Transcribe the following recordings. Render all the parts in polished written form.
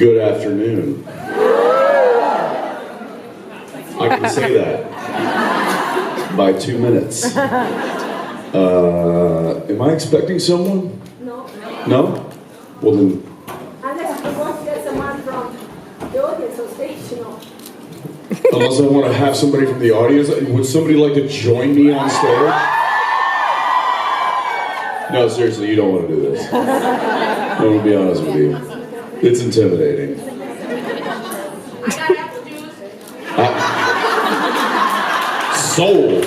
Good afternoon. I can say that by 2 minutes. Am I expecting someone? No. No? Well then... Unless you want to get someone from the audience on stage, no. Unless I want to have somebody from the audience, would somebody like to join me on stage? No, seriously, you don't want to do this. I'm going to be honest with you. It's intimidating. I got apple juice. Sold.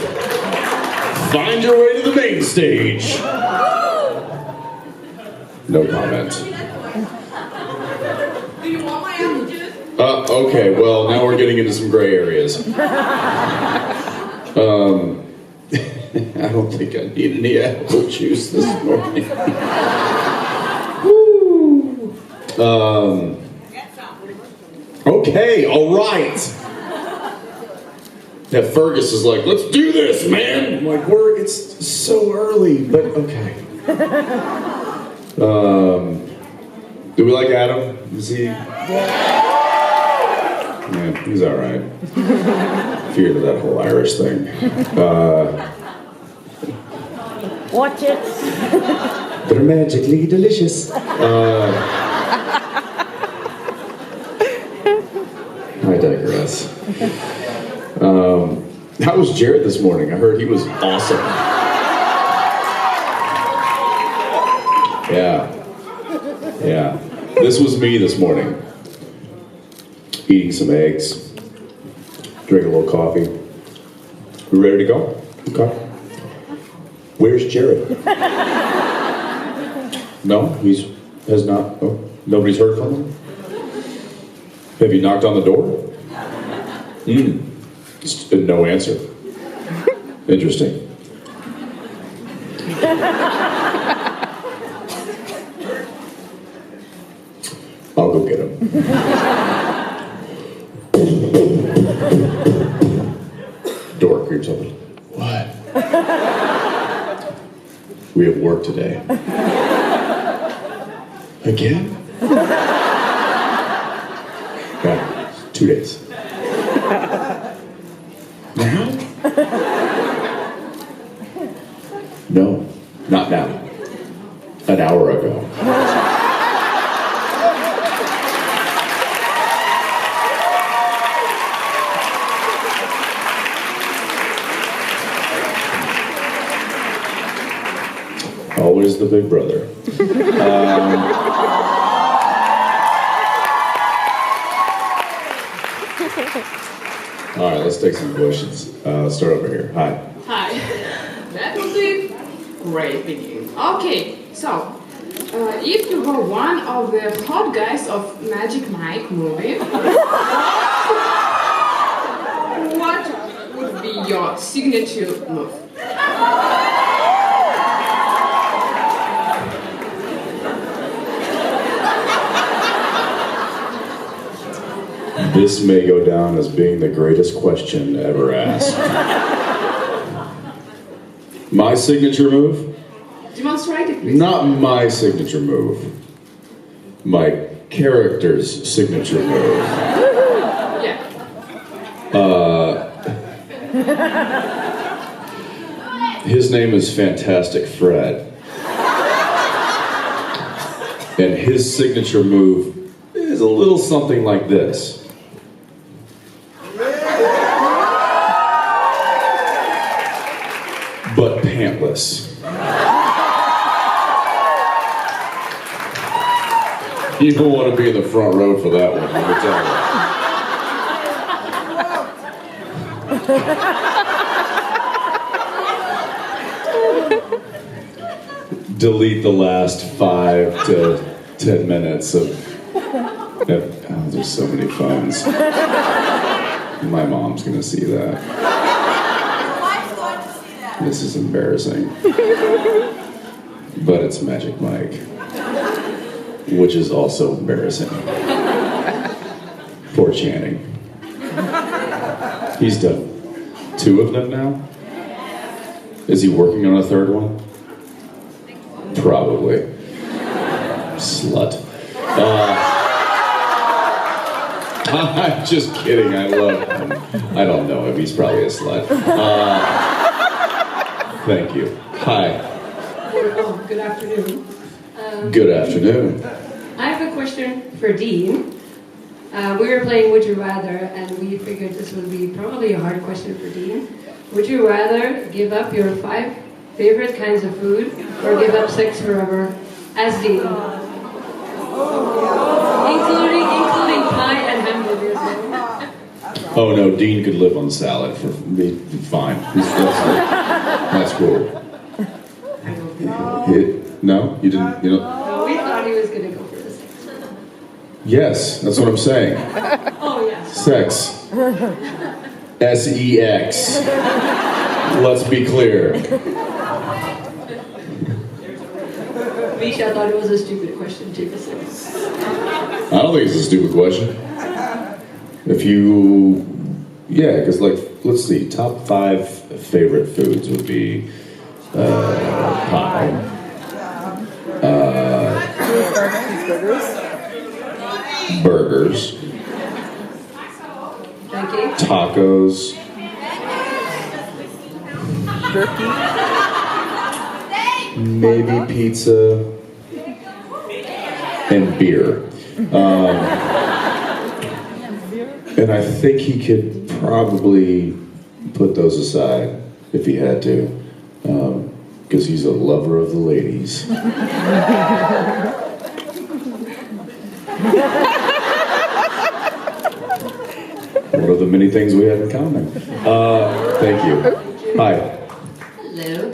Find your way to the main stage. No comment. Do you want my apple juice? Okay, well, now we're getting into some gray areas. I don't think I need any apple juice this morning. Woo. Okay, all right. Yeah, Fergus is like, let's do this, man. I'm like, it's so early, but okay. Do we like Adam? Is he? Yeah, he's all right. Feared of that whole Irish thing. Watch it. They're magically delicious. I digress. How was Jared this morning? I heard he was awesome. Yeah. This was me this morning. Eating some eggs. Drink a little coffee. We ready to go? Okay. Where's Jared? No, has not. Oh, nobody's heard from him? Have you knocked on the door? Just no answer. Interesting. I'll go get him. Door creeps open. What? We have work today. Again? Yeah, 2 days. Now? No, not now. An hour ago. Always the big brother. All right, let's take some questions. Let's start over here. Hi. Hi. That would be great beginning. Okay, so if you were one of the hot guys of Magic Mike movie, what would be your signature move? This may go down as being the greatest question ever asked. My signature move? Demonstrate it, please. Not my signature move. My character's signature move. Yeah. His name is Fantastic Fred. And his signature move is a little something like this. But pantless. You don't want to be in the front row for that one, let me tell you. Delete the last 5 to 10 minutes of... Oh, there's so many phones. My mom's gonna see that. This is embarrassing. But it's Magic Mike. Which is also embarrassing. Poor Channing. He's done 2 of them now? Is he working on a 3rd one? Probably. Slut. I'm just kidding. I love him. I don't know him. He's probably a slut. Thank you. Hi. Oh, good afternoon. Good afternoon. I have a question for Dean. We were playing Would You Rather, and we figured this would be probably a hard question for Dean. Would you rather give up your 5 favorite kinds of food or give up sex forever as Dean? Including pie and hamburgers. Oh no, Dean could live on salad for me. Fine. That's cool. No, you didn't. You know. No, we thought he was going to go for the sex. Yes, that's what I'm saying. Oh, yes. Sex. S-E-X. Let's be clear. Misha thought it was a stupid question too. So. I don't think it's a stupid question. If you, yeah, because like, let's see, top 5 favorite foods would be pie, burgers, tacos, maybe pizza, and beer. And I think he could probably put those aside if he had to, because he's a lover of the ladies. One of the many things we have in common. Thank you. Hi. Hello.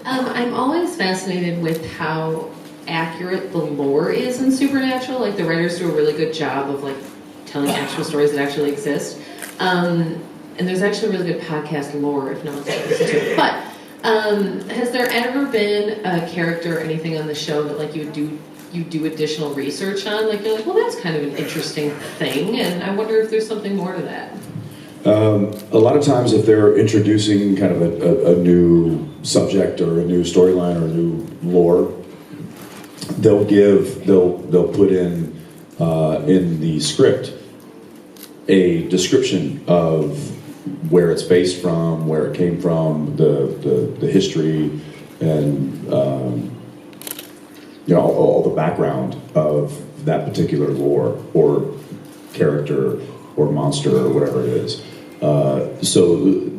I'm always fascinated with how accurate the lore is in Supernatural. Like, the writers do a really good job of, like, telling actual stories that actually exist. And there's actually a really good podcast, Lore, if no one's listened to it. But has there ever been a character or anything on the show that, like, you do additional research on? Like, you're like, well, that's kind of an interesting thing, and I wonder if there's something more to that. A lot of times if they're introducing kind of a new subject or a new storyline or a new lore, they'll put in the script a description of where it's based from, where it came from, the history, and you know, all the background of that particular lore or character or monster or whatever it is. So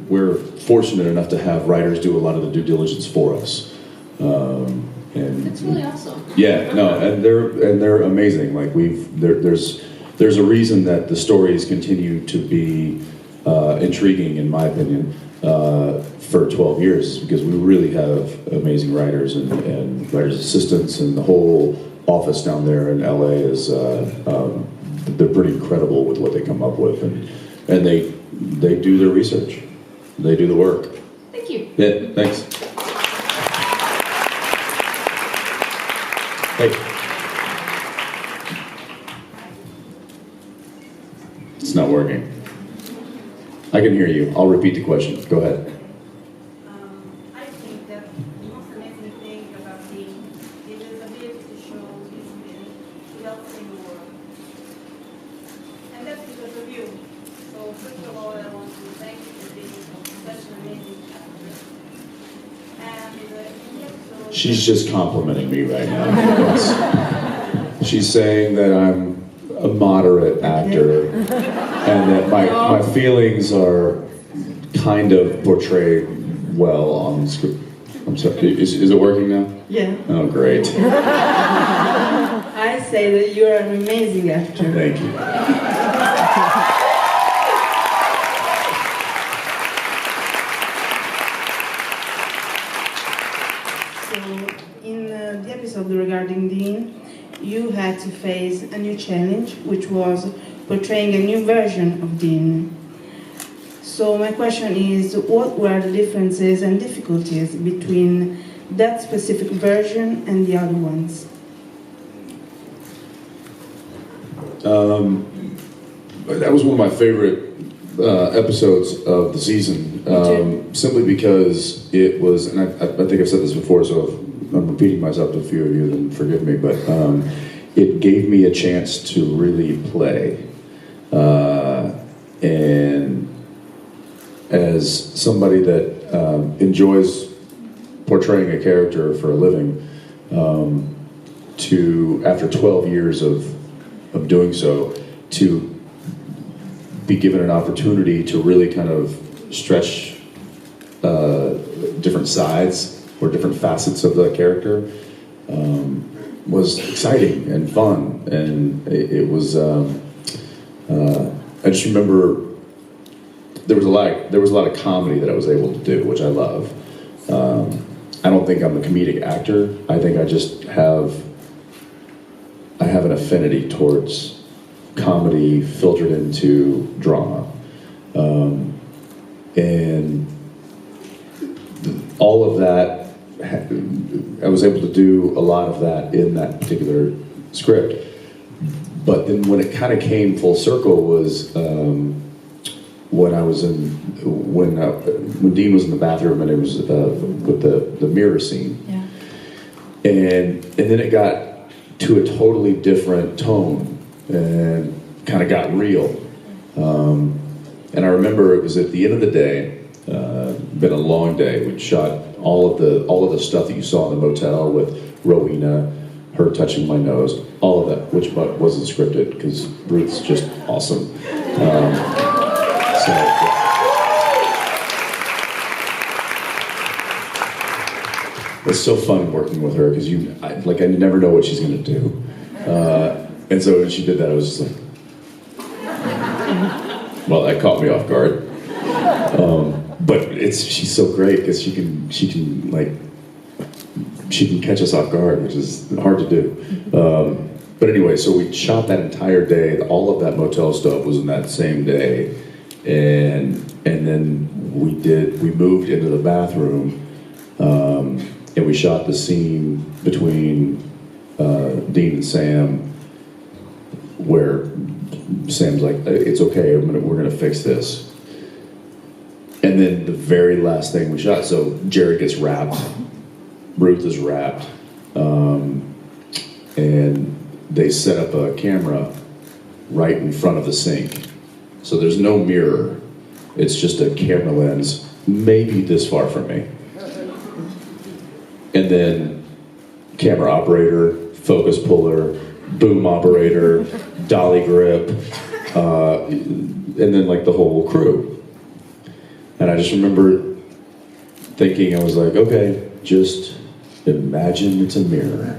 we're fortunate enough to have writers do a lot of the due diligence for us. And That's really awesome. yeah, no, and they're amazing. Like there's a reason that the stories continue to be intriguing, in my opinion, for 12 years, because we really have amazing writers and writers' assistants, and the whole office down there in LA is they're pretty incredible with what they come up with, and they do their research, they do the work. Thank you. Yeah, thanks. Hey. It's not working. I can hear you. I'll repeat the question. Go ahead. I think that the most amazing thing about him is his ability to show his feelings without saying a word. And that's because of you. So first of all, I want to thank you for being such an amazing actor. And in the episode... She's just complimenting me right now. She's saying that I'm a moderate actor and that my feelings are kind of portrayed well on the script. I'm sorry, is it working now? Yeah. Oh, great. I say that you're an amazing actor. Thank you. So, in the episode regarding Dean, you had to face a new challenge, which was portraying a new version of Dean. So my question is, what were the differences and difficulties between that specific version and the other ones? That was one of my favorite episodes of the season, simply because it was, and I think I've said this before, so if I'm repeating myself to a few of you, then forgive me, but it gave me a chance to really play. And as somebody that enjoys portraying a character for a living, to after 12 years of doing so, to be given an opportunity to really kind of stretch different sides or different facets of the character was exciting and fun, and it was. I just remember there was a lot of comedy that I was able to do, which I love. I don't think I'm a comedic actor. I think I just have an affinity towards comedy filtered into drama, and all of that. I was able to do a lot of that in that particular script. But then when it kind of came full circle was when Dean was in the bathroom and it was with the mirror scene. Yeah. And then it got to a totally different tone and kind of got real. And I remember it was at the end of the day. Been a long day. We'd shot all of the stuff that you saw in the motel with Rowena, her touching my nose, all of that, which wasn't scripted because Ruth's just awesome. It's so fun working with her because I never know what she's gonna do, and so when she did that, I was just like, well, that caught me off guard. But she's so great because she can catch us off guard, which is hard to do. But anyway, so we shot that entire day. All of that motel stuff was in that same day, and then we moved into the bathroom, and we shot the scene between Dean and Sam, where Sam's like, "It's okay, we're gonna fix this." And then the very last thing we shot, so Jared gets wrapped, Ruth is wrapped, and they set up a camera right in front of the sink. So there's no mirror, it's just a camera lens, maybe this far from me. And then camera operator, focus puller, boom operator, dolly grip, and then like the whole crew. And I just remember thinking, I was like, okay, just imagine it's a mirror.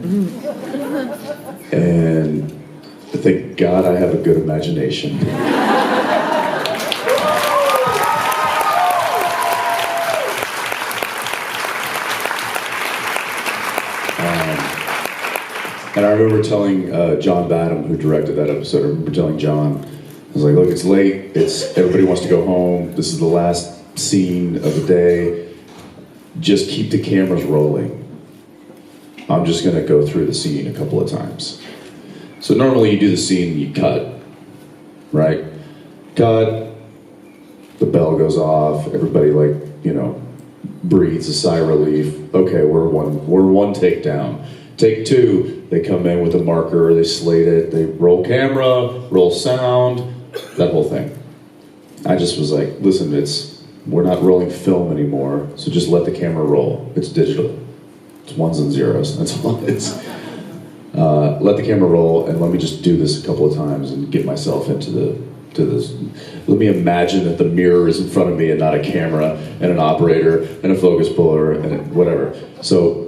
And thank God I have a good imagination. And I remember telling John Badham, who directed that episode, I remember telling John, I was like, look, it's late, everybody wants to go home, this is the last scene of the day, just keep the cameras rolling. I'm just gonna go through the scene a couple of times. So normally you do the scene, you cut, right? Cut, the bell goes off, everybody breathes a sigh of relief. Okay, we're one take down. Take two, they come in with a marker, they slate it, they roll camera, roll sound, that whole thing. I just was like, listen, we're not rolling film anymore, so just let the camera roll. It's digital. It's ones and zeros, that's all it is. Let the camera roll and let me just do this a couple of times and get myself into this. Let me imagine that the mirror is in front of me and not a camera and an operator and a focus puller and whatever. So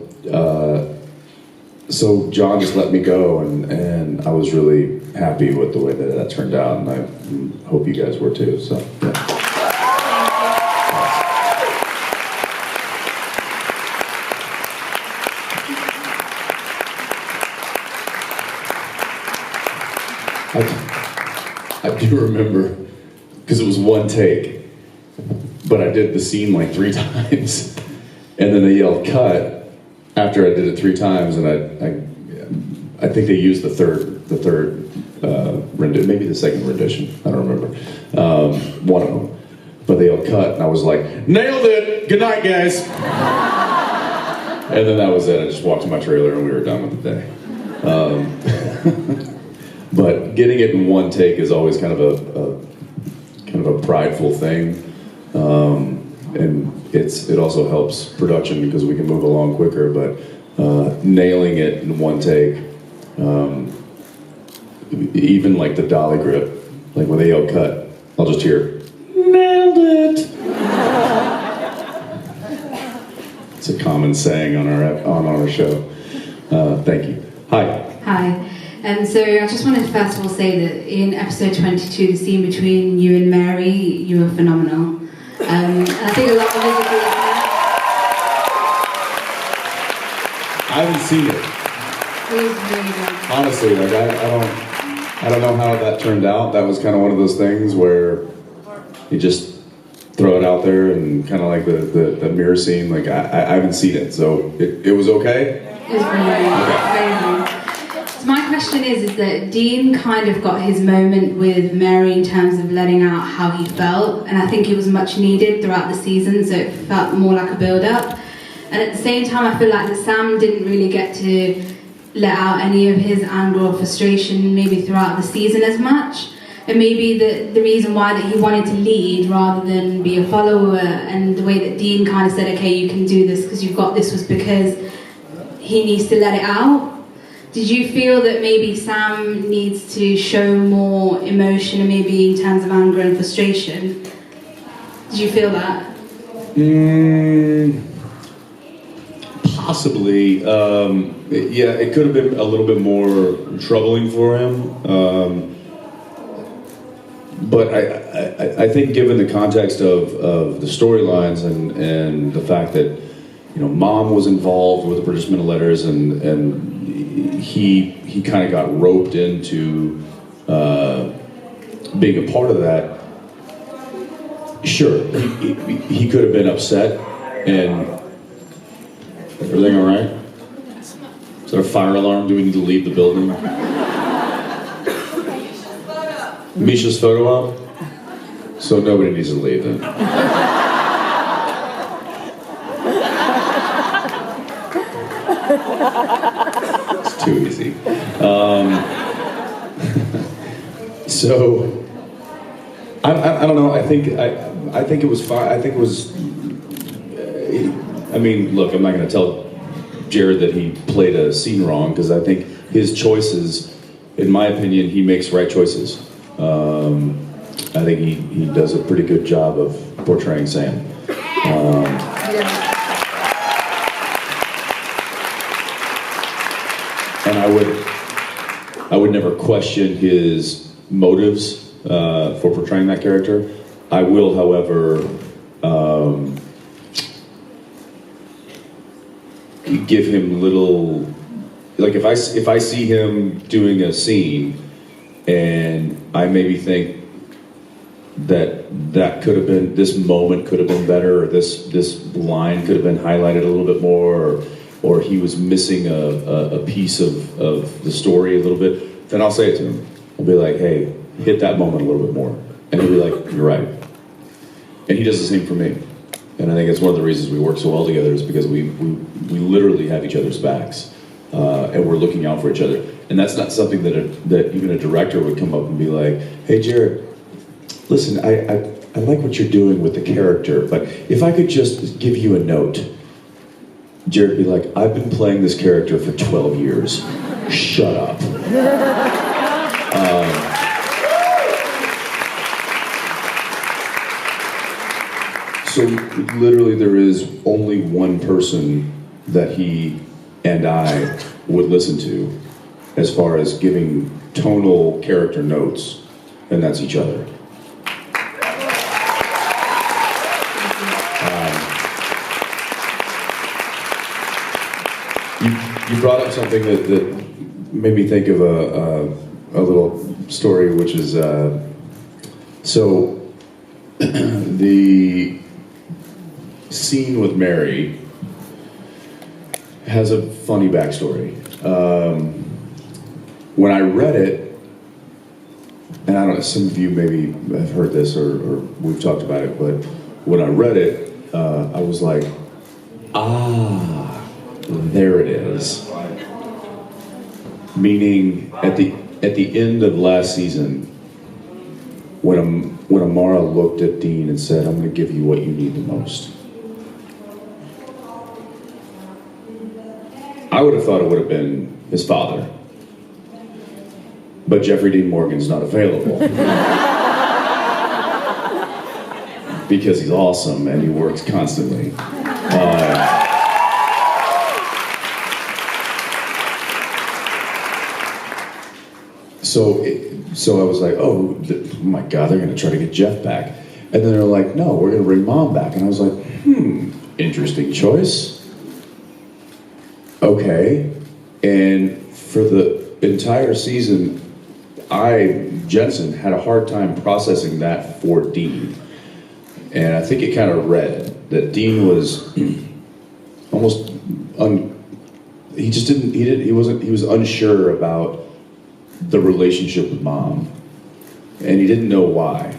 John just let me go, and I was really happy with the way that turned out, and I hope you guys were too. So. Yeah. I do remember, because it was one take, but I did the scene like 3 times, and then they yelled cut after I did it 3 times, and I think they used the third rendition, maybe the second rendition, I don't remember, one of them, but they yelled cut, and I was like, nailed it, good night guys. And then that was it. I just walked to my trailer and we were done with the day. But getting it in one take is always kind of a prideful thing, and it also helps production because we can move along quicker. But nailing it in one take, even like the dolly grip, like when they yell cut, I'll just hear nailed it. It's a common saying on our show. Thank you. Hi. Hi. So I just wanted to first of all say that in episode 22, the scene between you and Mary, you were phenomenal. I think a lot of us agree with that. I haven't seen it. It was really good. Honestly, like I don't know how that turned out. That was kind of one of those things where you just throw it out there and kind of like the mirror scene. Like I haven't seen it, so it was okay. It was really good. Very good. So my question is that Dean kind of got his moment with Mary in terms of letting out how he felt, and I think it was much needed throughout the season, so it felt more like a build-up. And at the same time, I feel like that Sam didn't really get to let out any of his anger or frustration maybe throughout the season as much. And maybe the reason why that he wanted to lead rather than be a follower, and the way that Dean kind of said, okay, you can do this because you've got this, was because he needs to let it out. Did you feel that maybe Sam needs to show more emotion, and maybe in terms of anger and frustration? Did you feel that? Possibly. Yeah, it could have been a little bit more troubling for him. But I think given the context of the storylines and the fact that, you know, Mom was involved with the British Men of Letters, and he kind of got roped into being a part of that. Sure, he could have been upset. And everything all right? Is there a fire alarm? Do we need to leave the building? Misha's photo op? So nobody needs to leave then. It's too easy. So I don't know. I think it was fine. I think it was. I mean, look, I'm not going to tell Jared that he played a scene wrong, because I think his choices, in my opinion, he makes right choices. I think he does a pretty good job of portraying Sam. And I would never question his motives for portraying that character. I will, however, give him little, like if I see him doing a scene and I maybe think that could have been, this moment could have been better, or this line could have been highlighted a little bit more, or he was missing a piece of the story a little bit, then I'll say it to him. I'll be like, hey, hit that moment a little bit more. And he'll be like, you're right. And he does the same for me. And I think it's one of the reasons we work so well together, is because we literally have each other's backs, and we're looking out for each other. And that's not something that even a director would come up and be like, hey, Jared, listen, I like what you're doing with the character, but if I could just give you a note. Jared would be like, I've been playing this character for 12 years. Shut up. So literally there is only one person that he and I would listen to as far as giving tonal character notes, and that's each other. You brought up something that made me think of a little story, which is, so the scene with Mary has a funny backstory. When I read it, and I don't know, some of you maybe have heard this or we've talked about it, but when I read it, I was like, there it is. Meaning, at the at the end of last season, when Amara looked at Dean and said, "I'm going to give you what you need the most," I would have thought it would have been his father. But Jeffrey Dean Morgan's not available. Because he's awesome and he works constantly. So I was like, oh my God, they're going to try to get Jeff back. And then they're like, no, we're going to bring Mom back. And I was like, interesting choice. Okay. And for the entire season, Jensen, had a hard time processing that for Dean. And I think it kind of read that Dean was almost he was unsure about the relationship with Mom. And he didn't know why.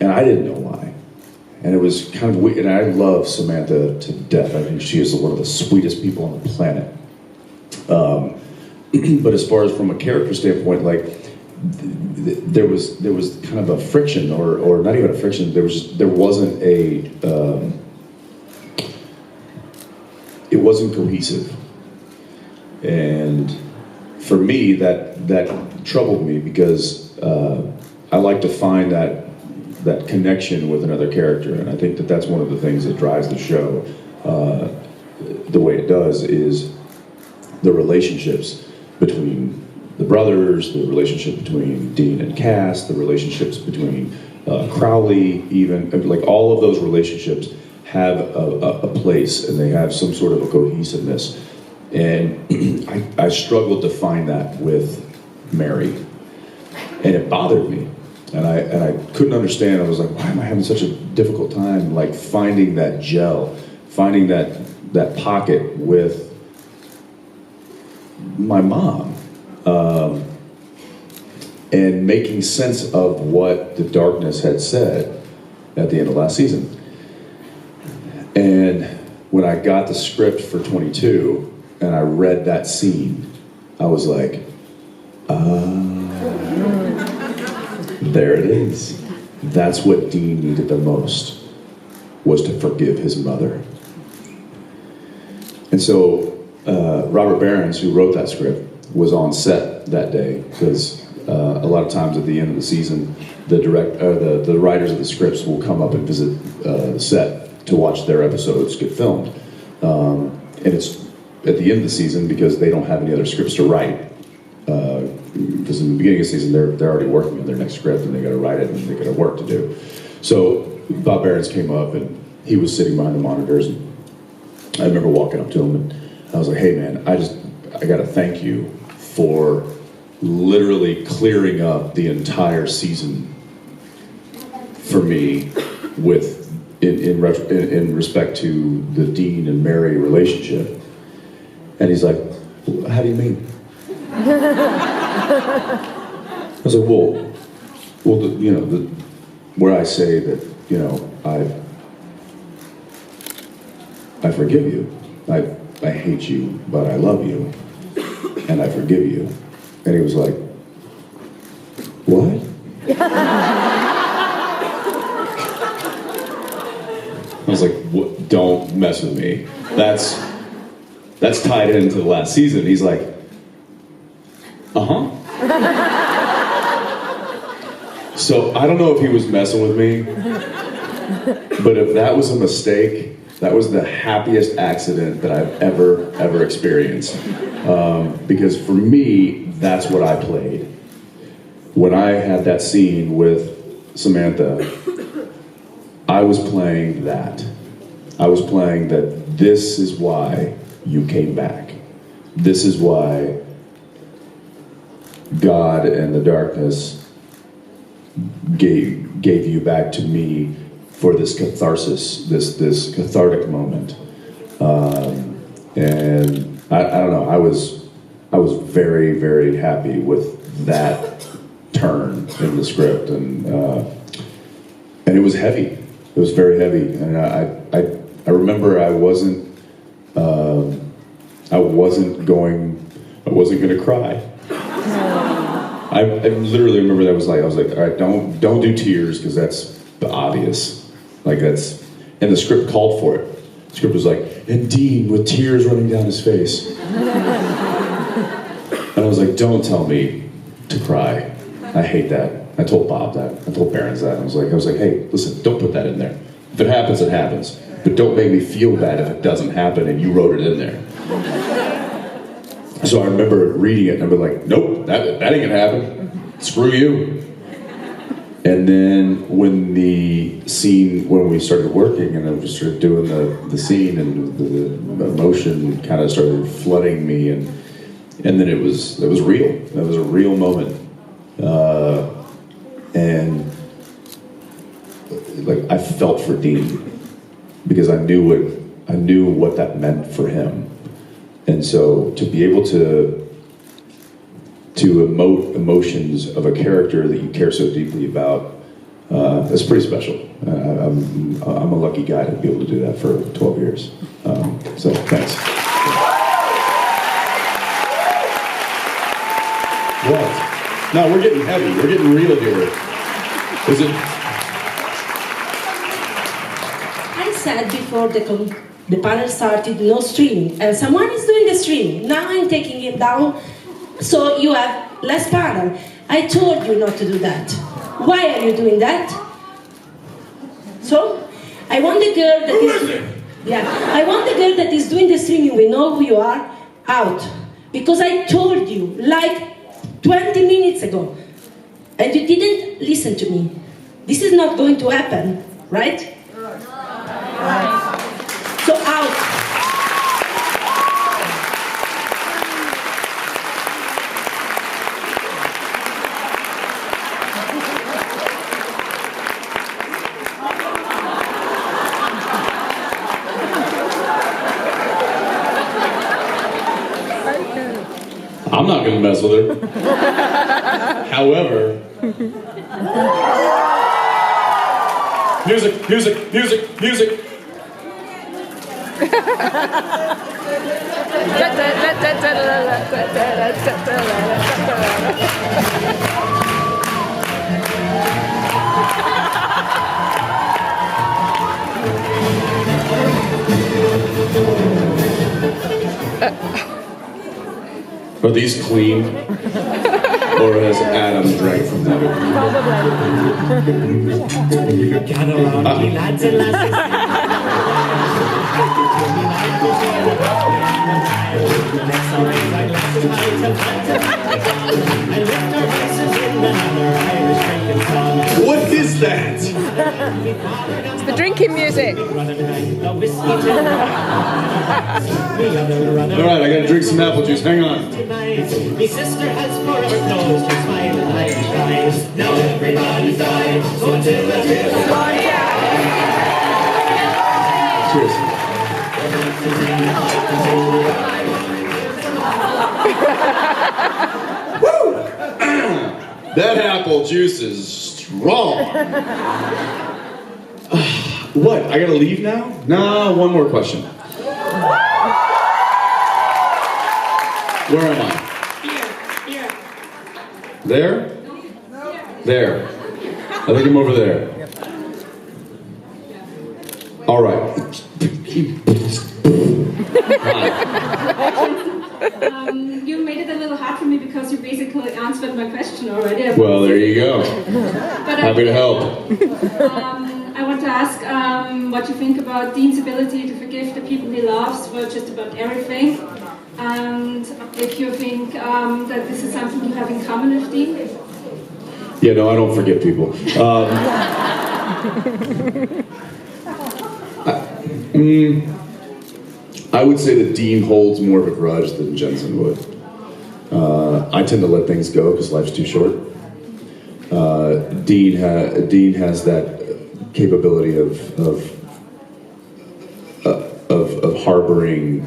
And I didn't know why. And it was kind of weird. And I love Samantha to death. I think she is one of the sweetest people on the planet. But as far as from a character standpoint, like, there was kind of a friction, or not even a friction. There wasn't a. It wasn't cohesive, and for me that troubled me because I like to find that connection with another character, and I think that's one of the things that drives the show the way it does is the relationships between the brothers, the relationship between Dean and Cass, the relationships between Crowley, even, like, all of those relationships have a place, and they have some sort of a cohesiveness. And I struggled to find that with Mary, and it bothered me. And I couldn't understand. I was like, why am I having such a difficult time, like, finding that gel, finding that pocket with my mom? And making sense of what the darkness had said at the end of last season. And when I got the script for 22 and I read that scene, I was like, there it is. That's what Dean needed the most, was to forgive his mother. And so Robert Behrens, who wrote that script, was on set that day, because a lot of times at the end of the season, the writers of the scripts will come up and visit the set to watch their episodes get filmed. And it's at the end of the season because they don't have any other scripts to write. Because in the beginning of the season, they're already working on their next script and they got to write it and they got work to do. So Bob Behrens came up and he was sitting behind the monitors, and I remember walking up to him and I was like, hey man, I got to thank you for literally clearing up the entire season for me with in respect to the Dean and Mary relationship. And he's like, how do you mean? I was like, well, where I say that, I forgive you. I hate you, but I love you, and I forgive you. And he was like, what? I was like, what? Don't mess with me. That's tied into the last season. He's like, uh-huh. So I don't know if he was messing with me, but if that was a mistake, that was the happiest accident that I've ever experienced. Because for me, that's what I played. When I had that scene with Samantha, I was playing that. I was playing that this is why you came back. This is why God and the darkness gave you back to me for this catharsis, this cathartic moment. And I don't know, I was very, very happy with that turn in the script, and it was heavy. It was very heavy, and I remember I wasn't going to cry. I literally remember that I was like, all right, don't do tears because that's obvious. Like that's, and the script called for it. The script was like, and Dean with tears running down his face. And I was like, don't tell me to cry. I hate that. I told Bob that. I told Barons that. I was like, hey, listen, don't put that in there. If it happens, it happens. But don't make me feel bad if it doesn't happen and you wrote it in there. So I remember reading it and I was like, nope, that ain't gonna happen. Screw you. And then when we started working and I was started doing the scene and the emotion kind of started flooding me and then it was real. That was a real moment. And like I felt for Dean because I knew what that meant for him. And so to be able to emote emotions of a character that you care so deeply about, that's pretty special. I'm a lucky guy to be able to do that for 12 years. So thanks. What? No, we're getting heavy. We're getting real here. Is it? I said before the panel started, no streaming, and someone is doing the streaming. Now I'm taking it down, so you have less panel. I told you not to do that. Why are you doing that? So, I want the girl that I want the girl that is doing the streaming, we know who you are, out. Because I told you, like 20 minutes ago, and you didn't listen to me. This is not going to happen, right? So out. I'm not gonna mess with her. However, music. Are these clean? Or has Adam drank from them? What is that? It's the drinking music. Alright, I gotta drink some apple juice, hang on. My sister has forever closed her smile and I cries. Now everybody's died, so until the tears are gone. Cheers. Woo! That apple juice is strong. What? I gotta leave now? No, one more question. Where am I? Here. There? There. I think I'm over there. All right. You made it a little hard for me because you basically answered my question already. Well, there you go. But Happy to help. I want to ask what you think about Dean's ability to forgive the people he loves for just about everything. And if you think that this is something you have in common with Dean? Yeah, no, I don't forget people. I would say that Dean holds more of a grudge than Jensen would. I tend to let things go because life's too short. Dean has that capability of harboring